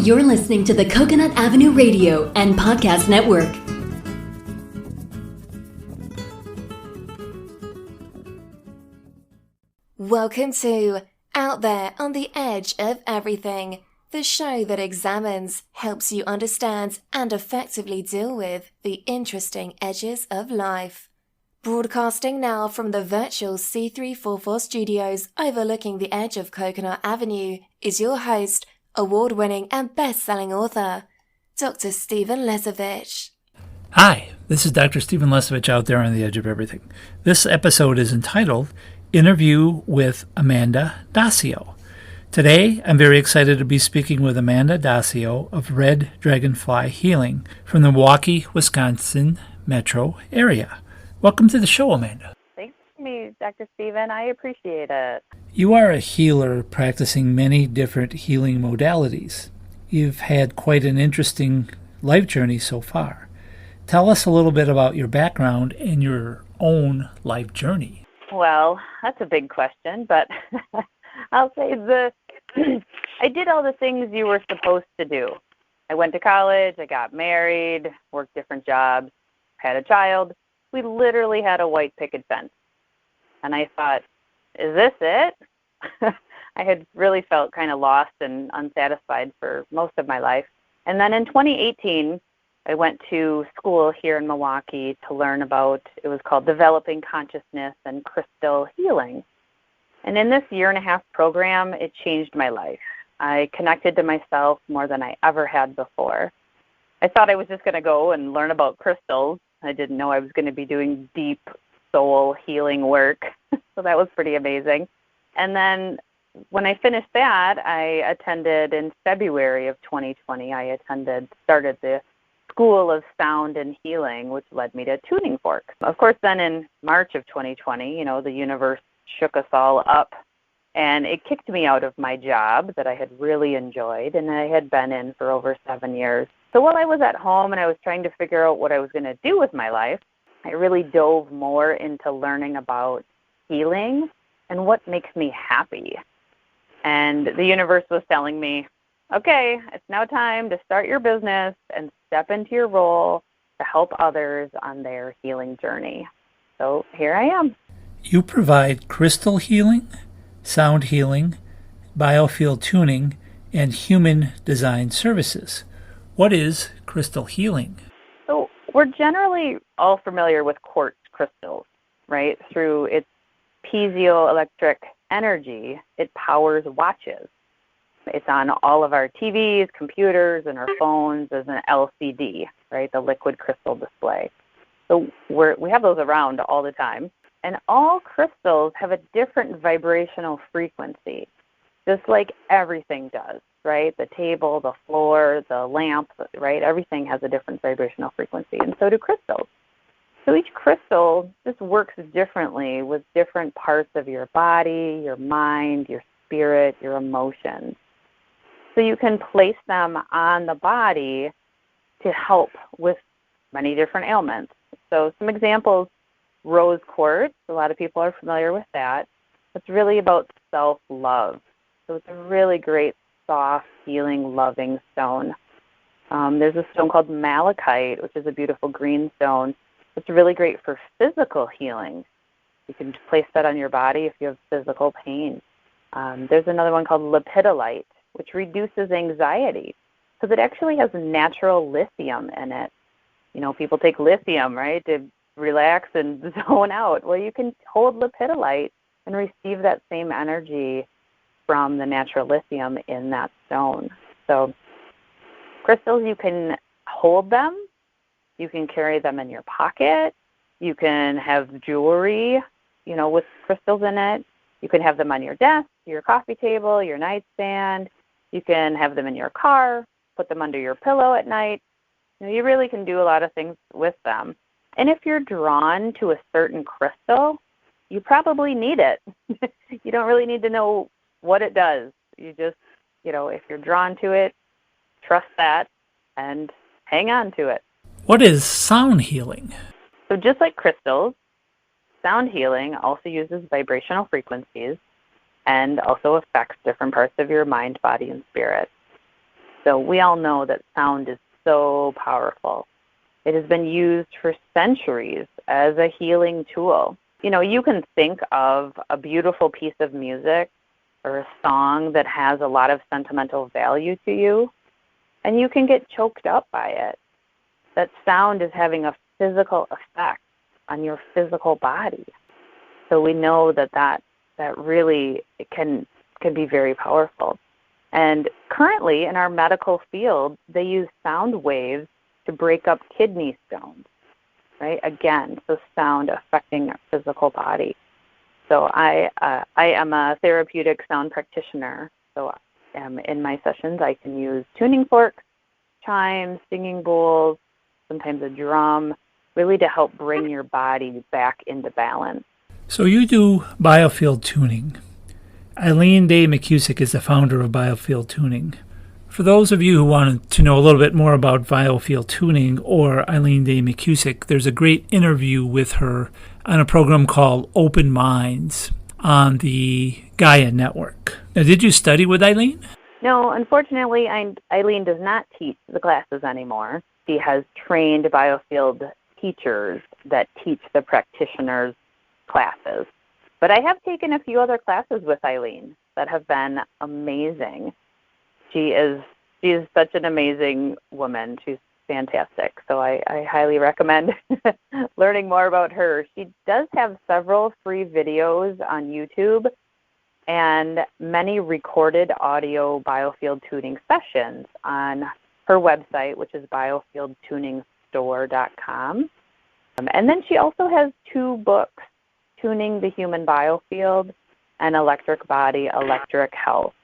You're listening to the Coconut Avenue Radio and Podcast Network. Welcome to Out There on the Edge of Everything, the show that examines, helps you understand, and effectively deal with the interesting edges of life. Broadcasting now from the virtual C344 studios overlooking the edge of Coconut Avenue is your host, award-winning and best-selling author, Dr. Stephen Lesavich. Hi, this is Dr. Stephen Lesavich out there on the edge of everything. This episode is entitled Interview with Amanda Dacio. Today, I'm very excited to be speaking with Amanda Dacio of Red Dragonfly Healing from the Milwaukee, Wisconsin metro area. Welcome to the show, Amanda. Thanks for me, Dr. Stephen. I appreciate it. You are a healer practicing many different healing modalities. You've had quite an interesting life journey so far. Tell us a little bit about your background and your own life journey. Well, that's a big question, but I'll say I did all the things you were supposed to do. I went to college, I got married, worked different jobs, had a child. We literally had a white picket fence. And I thought, is this it? I had really felt kind of lost and unsatisfied for most of my life. And then in 2018, I went to school here in Milwaukee to learn about, it was called Developing Consciousness and Crystal Healing. And in this 1.5-year program, it changed my life. I connected to myself more than I ever had before. I thought I was just going to go and learn about crystals. I didn't know I was going to be doing deep soul healing work. So that was pretty amazing. And then when I finished that, I attended in February of 2020, started the School of Sound and Healing, which led me to tuning forks. Of course, then in March of 2020, the universe shook us all up, and it kicked me out of my job that I had really enjoyed and I had been in for over 7 years. So while I was at home and I was trying to figure out what I was going to do with my life, I really dove more into learning about healing and what makes me happy. And the universe was telling me, okay, it's now time to start your business and step into your role to help others on their healing journey. So here I am. You provide crystal healing, sound healing, biofield tuning, and human design services. What is crystal healing? So we're generally all familiar with quartz crystals, right? Through its piezoelectric energy, it powers watches. It's on all of our TVs, computers, and our phones as an LCD, right? The liquid crystal display. So we have those around all the time. And all crystals have a different vibrational frequency, just like everything does, right? The table, the floor, the lamp, right? Everything has a different vibrational frequency, and so do crystals. So each crystal just works differently with different parts of your body, your mind, your spirit, your emotions. So you can place them on the body to help with many different ailments. So some examples, rose quartz, a lot of people are familiar with that. It's really about self-love. So it's a really great, soft, healing, loving stone. There's a stone called malachite, which is a beautiful green stone. It's really great for physical healing. You can place that on your body if you have physical pain. There's another one called lepidolite, which reduces anxiety because it actually has natural lithium in it. People take lithium, right, to relax and zone out. Well, you can hold lepidolite and receive that same energy from the natural lithium in that stone. So crystals, you can hold them. You can carry them in your pocket. You can have jewelry, with crystals in it. You can have them on your desk, your coffee table, your nightstand. You can have them in your car, put them under your pillow at night. You really can do a lot of things with them. And if you're drawn to a certain crystal, you probably need it. You don't really need to know what it does. You just, if you're drawn to it, trust that and hang on to it. What is sound healing? So just like crystals, sound healing also uses vibrational frequencies and also affects different parts of your mind, body, and spirit. So we all know that sound is so powerful. It has been used for centuries as a healing tool. You know, you can think of a beautiful piece of music or a song that has a lot of sentimental value to you, and you can get choked up by it. That sound is having a physical effect on your physical body. So we know that really can be very powerful. And currently in our medical field, they use sound waves to break up kidney stones, right? Again, so sound affecting our physical body. So I am a therapeutic sound practitioner. So in my sessions, I can use tuning forks, chimes, singing bowls, sometimes a drum, really to help bring your body back into balance. So you do Biofield tuning. Eileen Day McCusick is the founder of Biofield Tuning. For those of you who want to know a little bit more about Biofield Tuning or Eileen Day McCusick, there's a great interview with her on a program called Open Minds on the Gaia Network. Now, did you study with Eileen? No, unfortunately, Eileen does not teach the classes anymore. She has trained Biofield teachers that teach the practitioners' classes. But I have taken a few other classes with Eileen that have been amazing. She is such an amazing woman. She's fantastic. So I highly recommend learning more about her. She does have several free videos on YouTube and many recorded audio Biofield tuning sessions on her website, which is biofieldtuningstore.com. And then she also has 2 books, Tuning the Human Biofield and Electric Body, Electric Health,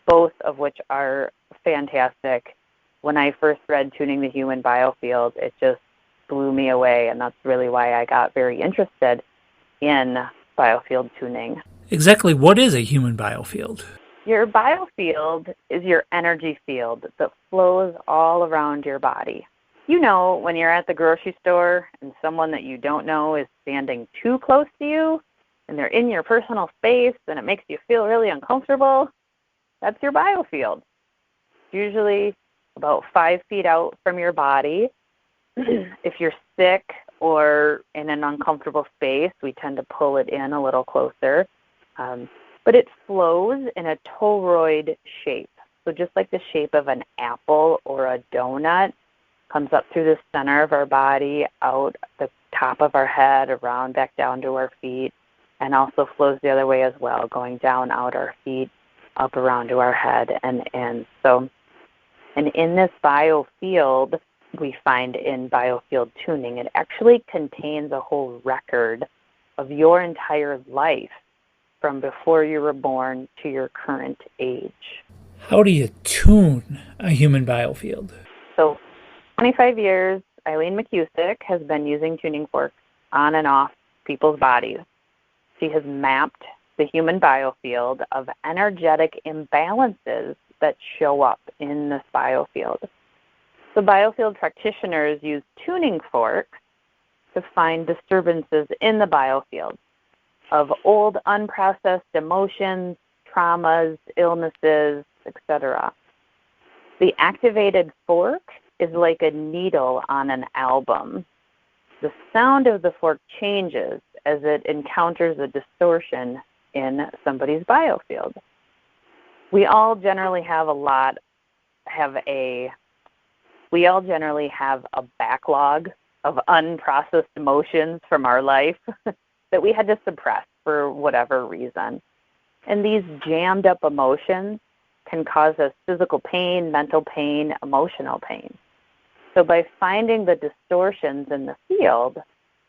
both of which are fantastic. When I first read Tuning the Human Biofield, it just blew me away, and that's really why I got very interested in biofield tuning. Exactly what is a human biofield? Your biofield is your energy field that flows all around your body. You know, when you're at the grocery store and someone that you don't know is standing too close to you and they're in your personal space and it makes you feel really uncomfortable, that's your biofield. Usually about 5 feet out from your body. If you're sick or in an uncomfortable space, we tend to pull it in a little closer. But it flows in a toroid shape. So just like the shape of an apple or a donut, comes up through the center of our body, out the top of our head, around back down to our feet, and also flows the other way as well, going down out our feet, up around to our head and in. So, and in this biofield, we find in biofield tuning, it actually contains a whole record of your entire life from before you were born to your current age. How do you tune a human biofield? So 25 years, Eileen McCusick has been using tuning forks on and off people's bodies. She has mapped the human biofield of energetic imbalances that show up in this biofield. So biofield practitioners use tuning forks to find disturbances in the biofield of old unprocessed emotions, traumas, illnesses, etc. The activated fork is like a needle on an album. The sound of the fork changes as it encounters a distortion in somebody's biofield. We all generally have a backlog of unprocessed emotions from our life that we had to suppress for whatever reason. And these jammed up emotions can cause us physical pain, mental pain, emotional pain. So by finding the distortions in the field,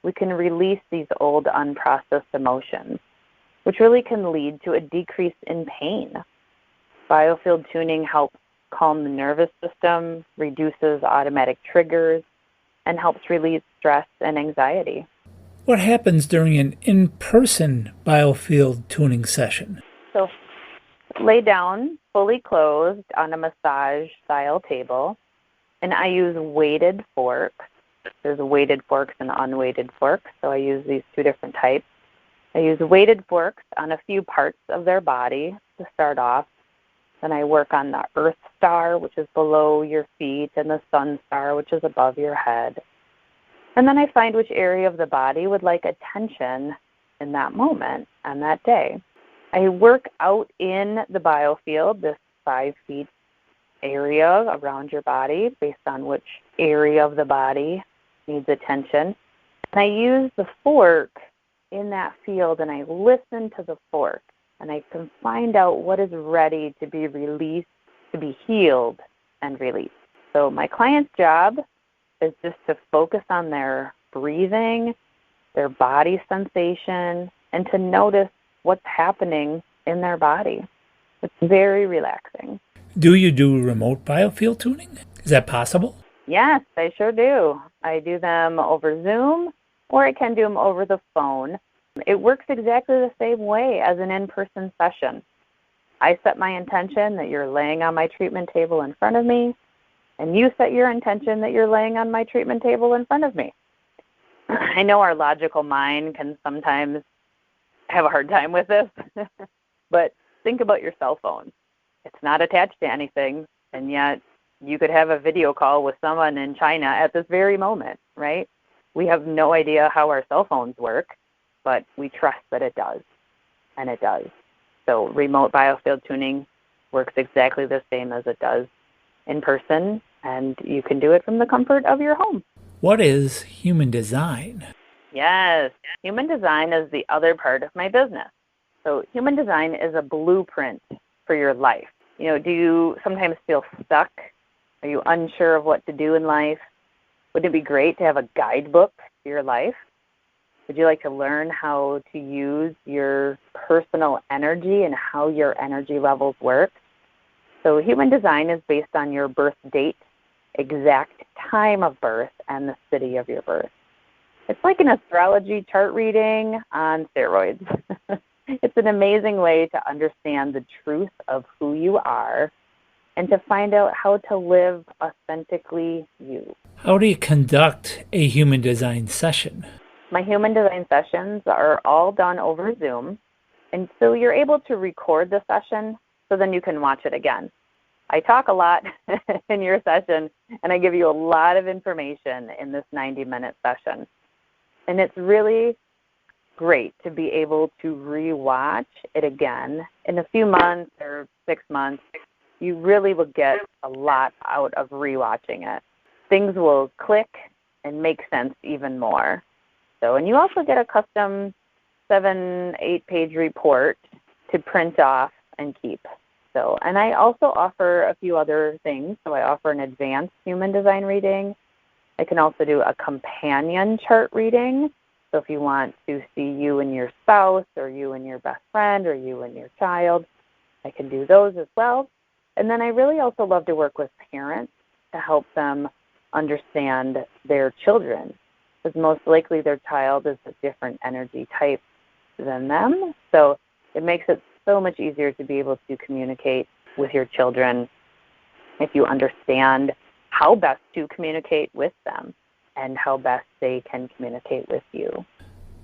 we can release these old unprocessed emotions, which really can lead to a decrease in pain. Biofield tuning helps calm the nervous system, reduces automatic triggers, and helps relieve stress and anxiety. What happens during an in-person biofield tuning session? So lay down, fully clothed, on a massage-style table, and I use weighted forks. There's weighted forks and unweighted forks, so I use these 2 different types. I use weighted forks on a few parts of their body to start off, Then I work on the Earth Star, which is below your feet, and the Sun Star, which is above your head. And then I find which area of the body would like attention in that moment and that day. I work out in the Biofield, this 5 feet area around your body based on which area of the body needs attention. And I use the fork in that field, and I listen to the fork, and I can find out what is ready to be released, to be healed and released. So my client's job is just to focus on their breathing, their body sensation, and to notice what's happening in their body. It's very relaxing. Do you do remote biofield tuning? Is that possible? Yes, I sure do. I do them over Zoom, or I can do them over the phone. It works exactly the same way as an in-person session. I set my intention that you're laying on my treatment table in front of me, and you set your intention that you're laying on my treatment table in front of me. I know our logical mind can sometimes have a hard time with this, but think about your cell phone. It's not attached to anything, and yet you could have a video call with someone in China at this very moment, right? We have no idea how our cell phones work, but we trust that it does, and it does. So remote biofield tuning works exactly the same as it does in person, and you can do it from the comfort of your home. What is human design? Yes, human design is the other part of my business. So human design is a blueprint for your life. You know, do you sometimes feel stuck? Are you unsure of what to do in life? Wouldn't it be great to have a guidebook to your life? Would you like to learn how to use your personal energy and how your energy levels work? So human design is based on your birth date, exact time of birth, and the city of your birth. It's like an astrology chart reading on steroids. It's an amazing way to understand the truth of who you are and to find out how to live authentically you. How do you conduct a human design session? My human design sessions are all done over Zoom, and so you're able to record the session so then you can watch it again. I talk a lot in your session, and I give you a lot of information in this 90-minute session. And it's really great to be able to rewatch it again in a few months or 6 months. You really will get a lot out of rewatching it. Things will click and make sense even more. So, and you also get a custom 7-8 page report to print off and keep. So, and I also offer a few other things. So I offer an advanced human design reading. I can also do a companion chart reading. So if you want to see you and your spouse, or you and your best friend, or you and your child, I can do those as well. And then I really also love to work with parents to help them understand their children, because most likely their child is a different energy type than them. So it makes it so much easier to be able to communicate with your children if you understand how best to communicate with them and how best they can communicate with you.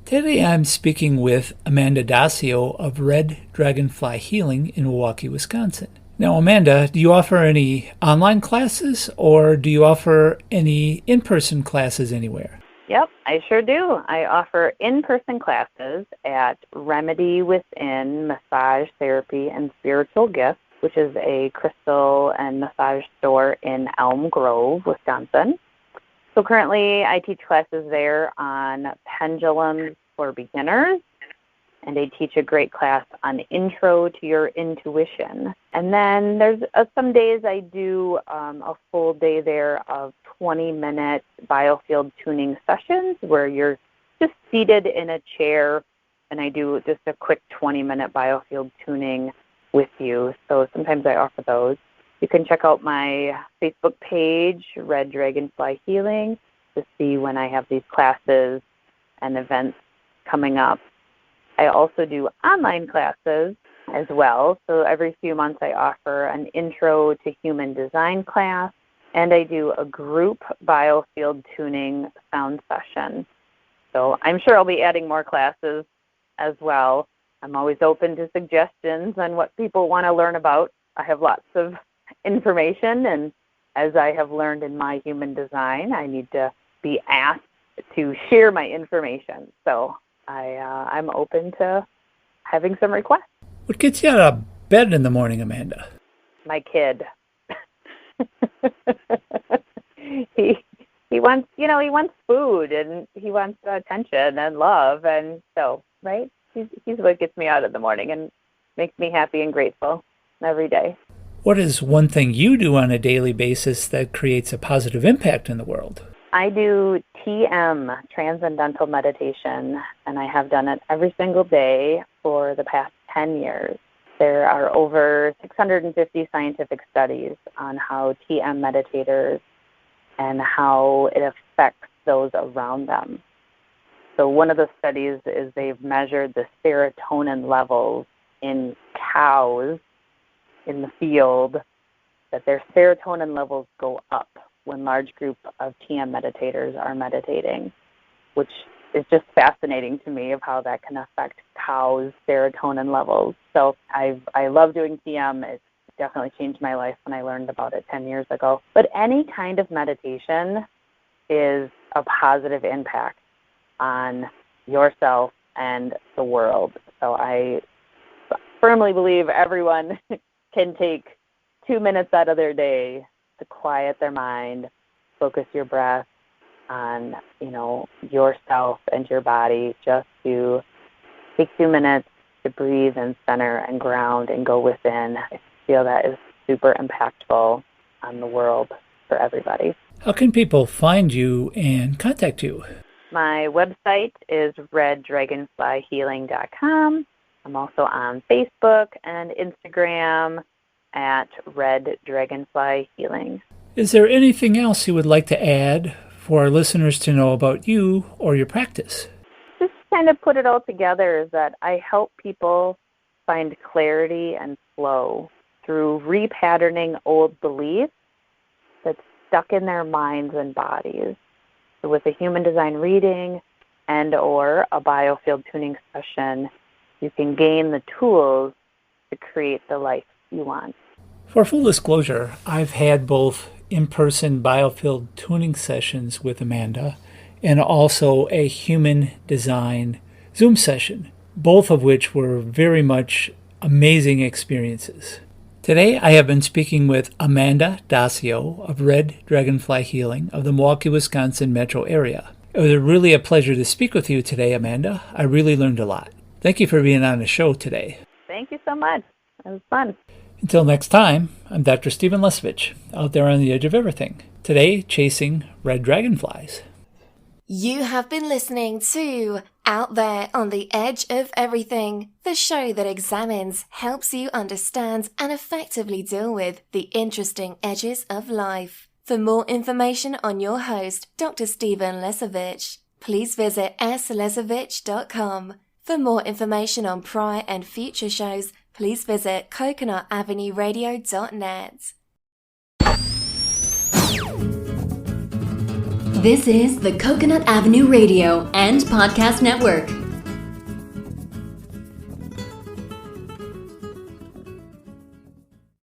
Today I'm speaking with Amanda Dacio of Red Dragonfly Healing in Milwaukee, Wisconsin. Now, Amanda, do you offer any online classes, or do you offer any in-person classes anywhere? Yep, I sure do. I offer in-person classes at Remedy Within Massage Therapy and Spiritual Gifts, which is a crystal and massage store in Elm Grove, Wisconsin. So currently I teach classes there on pendulums for beginners, and I teach a great class on intro to your intuition. And then there's some days I do a full day there of 20-minute biofield tuning sessions where you're just seated in a chair, and I do just a quick 20-minute biofield tuning with you. So sometimes I offer those. You can check out my Facebook page, Red Dragonfly Healing, to see when I have these classes and events coming up. I also do online classes as well. So every few months I offer an Intro to Human Design class, and I do a group biofield tuning sound session. So I'm sure I'll be adding more classes as well. I'm always open to suggestions on what people want to learn about. I have lots of information, and as I have learned in my human design, I need to be asked to share my information. So I'm open to having some requests. What gets you out of bed in the morning, Amanda? My kid. he wants, he wants food, and he wants attention and love, and so, right? He's what gets me out in the morning and makes me happy and grateful every day. What is one thing you do on a daily basis that creates a positive impact in the world? I do TM, Transcendental Meditation, and I have done it every single day for the past 10 years. There are over 650 scientific studies on how TM meditators and how it affects those around them. So one of the studies is they've measured the serotonin levels in cows in the field, that their serotonin levels go up when large group of TM meditators are meditating, which is just fascinating to me of how that can affect cows' serotonin levels. So I love doing TM. It's definitely changed my life when I learned about it 10 years ago. But any kind of meditation is a positive impact on yourself and the world. So I firmly believe everyone can take 2 minutes out of their day to quiet their mind, focus your breath on, yourself and your body, just to take 2 minutes to breathe and center and ground and go within. I feel that is super impactful on the world for everybody. How can people find you and contact you? My website is reddragonflyhealing.com. I'm also on Facebook and Instagram at Red Dragonfly Healing. Is there anything else you would like to add for our listeners to know about you or your practice? Just kind of put it all together is that I help people find clarity and flow through repatterning old beliefs that's stuck in their minds and bodies. So with a human design reading and or a biofield tuning session, you can gain the tools to create the life you want. For full disclosure, I've had both in-person biofield tuning sessions with Amanda and also a human design Zoom session, both of which were very much amazing experiences. Today, I have been speaking with Amanda Dacio of Red Dragonfly Healing of the Milwaukee, Wisconsin metro area. It was really a pleasure to speak with you today, Amanda. I really learned a lot. Thank you for being on the show today. Thank you so much. It was fun. Until next time, I'm Dr. Stephen Lesavich, out there on the edge of everything. Today, chasing red dragonflies. You have been listening to Out There on the Edge of Everything, the show that examines, helps you understand, and effectively deal with the interesting edges of life. For more information on your host, Dr. Stephen Lesavich, please visit slesavich.com. For more information on prior and future shows, please visit CoconutAvenueRadio.net. This is the Coconut Avenue Radio and Podcast Network,